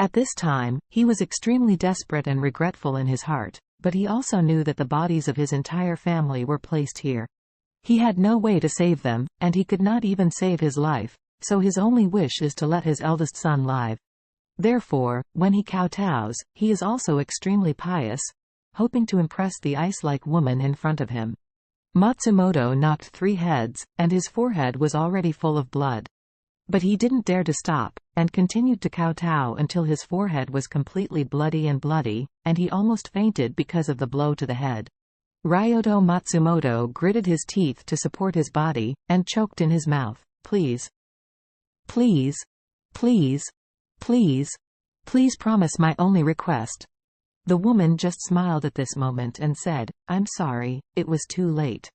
At this time, he was extremely desperate and regretful in his heart, but he also knew that the bodies of his entire family were placed here. He had no way to save them, and he could not even save his life, so his only wish is to let his eldest son live. Therefore, when he kowtows, he is also extremely pious, hoping to impress the ice-like woman in front of him. Matsumoto knocked 3 heads, and his forehead was already full of blood. But he didn't dare to stop, and continued to kowtow until his forehead was completely bloody, and he almost fainted because of the blow to the head. Ryoto Matsumoto gritted his teeth to support his body, and choked in his mouth. Please. Please. Please. Please. Please promise my only request. The woman just smiled at this moment and said, I'm sorry, it was too late.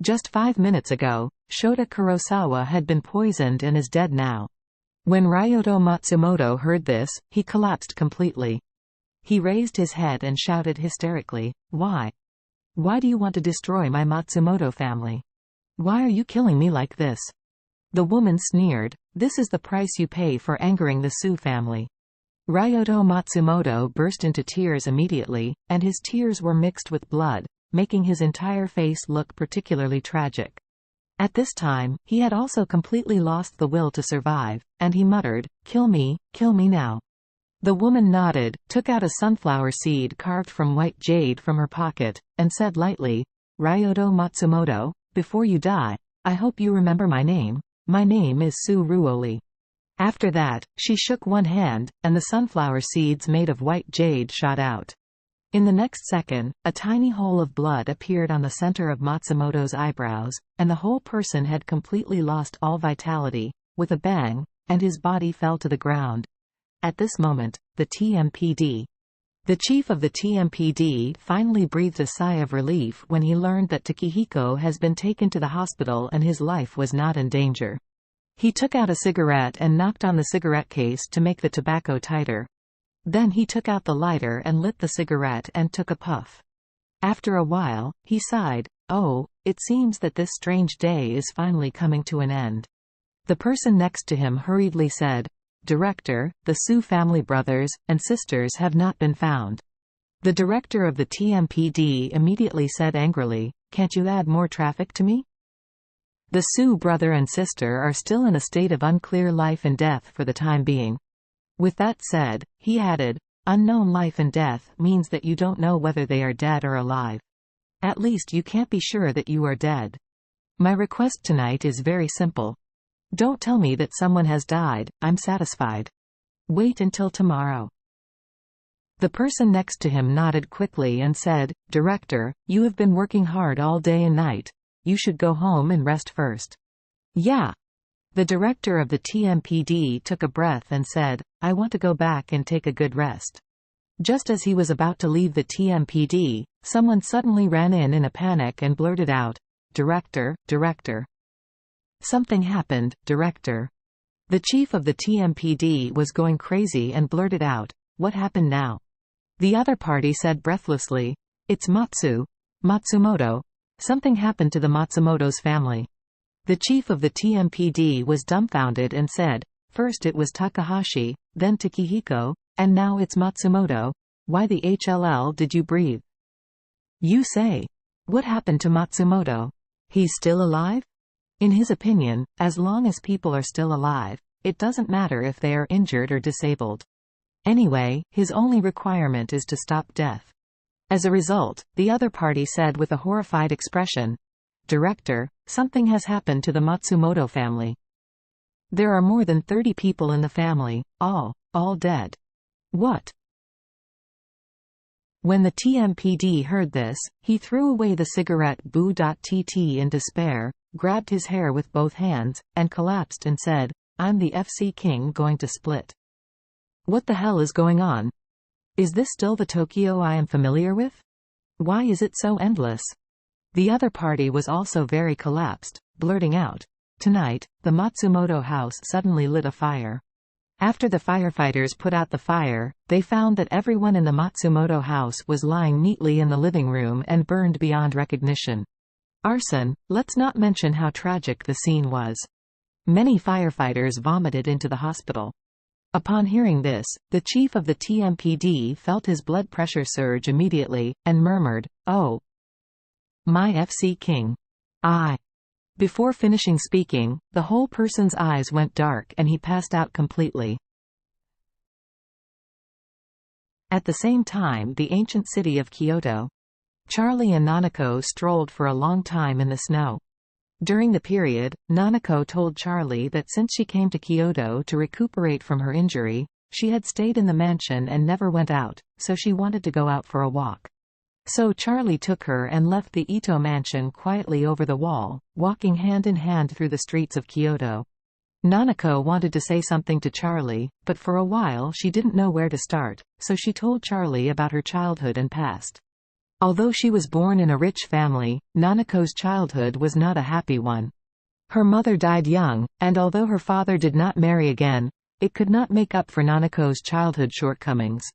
Just 5 minutes ago, Shota Kurosawa had been poisoned and is dead now. When Ryoto Matsumoto heard this, he collapsed completely. He raised his head and shouted hysterically, Why? Why do you want to destroy my Matsumoto family? Why are you killing me like this? The woman sneered, This is the price you pay for angering the Su family. Ryoto Matsumoto burst into tears immediately, and his tears were mixed with blood, making his entire face look particularly tragic. At this time, he had also completely lost the will to survive, and he muttered, kill me now. The woman nodded, took out a sunflower seed carved from white jade from her pocket, and said lightly, Ryoto Matsumoto, before you die, I hope you remember my name. My name is Su Ruoli. After that, she shook one hand, and the sunflower seeds made of white jade shot out. In the next second, a tiny hole of blood appeared on the center of Matsumoto's eyebrows, and the whole person had completely lost all vitality, with a bang, and his body fell to the ground. At this moment, the chief of the TMPD finally breathed a sigh of relief when he learned that Takehiko has been taken to the hospital and his life was not in danger. He took out a cigarette and knocked on the cigarette case to make the tobacco tighter. Then he took out the lighter and lit the cigarette and took a puff. After a while, he sighed, Oh, it seems that this strange day is finally coming to an end. The person next to him hurriedly said, Director, the Su family brothers and sisters have not been found. The director of the TMPD immediately said angrily, Can't you add more traffic to me? The Su brother and sister are still in a state of unclear life and death for the time being. With that said, he added, Unknown life and death means that you don't know whether they are dead or alive. At least you can't be sure that you are dead. My request tonight is very simple. Don't tell me that someone has died, I'm satisfied. Wait until tomorrow. The person next to him nodded quickly and said, Director, you have been working hard all day and night. You should go home and rest first. Yeah. The director of the TMPD took a breath and said, I want to go back and take a good rest. Just as he was about to leave the TMPD, someone suddenly ran in a panic and blurted out, Director. Something happened, Director. The chief of the TMPD was going crazy and blurted out, What happened now? The other party said breathlessly, It's Matsumoto. Something happened to the Matsumoto's family. The chief of the TMPD was dumbfounded and said, First it was Takahashi, then Takehiko, and now it's Matsumoto. Why the HLL did you breathe? You say. What happened to Matsumoto? He's still alive? In his opinion, as long as people are still alive, it doesn't matter if they are injured or disabled. Anyway, his only requirement is to stop death. As a result, the other party said with a horrified expression, Director, something has happened to the Matsumoto family. There are more than 30 people in the family, all dead. What? When the TMPD heard this, he threw away the cigarette boo.tt in despair, grabbed his hair with both hands, and collapsed and said, I'm the FC King going to split. What the hell is going on? Is this still the Tokyo I am familiar with? Why is it so endless? The other party was also very collapsed, blurting out, Tonight, the Matsumoto house suddenly lit a fire. After the firefighters put out the fire, they found that everyone in the Matsumoto house was lying neatly in the living room and burned beyond recognition. Arson. Let's not mention how tragic the scene was. Many firefighters vomited into the hospital. Upon hearing this, the chief of the TMPD felt his blood pressure surge immediately, and murmured, "Oh, my FC King. I." Before finishing speaking, the whole person's eyes went dark and he passed out completely. At the same time, the ancient city of Kyoto. Charlie and Nanako strolled for a long time in the snow. During the period, Nanako told Charlie that since she came to Kyoto to recuperate from her injury, she had stayed in the mansion and never went out, so she wanted to go out for a walk. So Charlie took her and left the Ito mansion quietly over the wall, walking hand in hand through the streets of Kyoto. Nanako wanted to say something to Charlie, but for a while she didn't know where to start, so she told Charlie about her childhood and past. Although she was born in a rich family, Nanako's childhood was not a happy one. Her mother died young, and although her father did not marry again, it could not make up for Nanako's childhood shortcomings.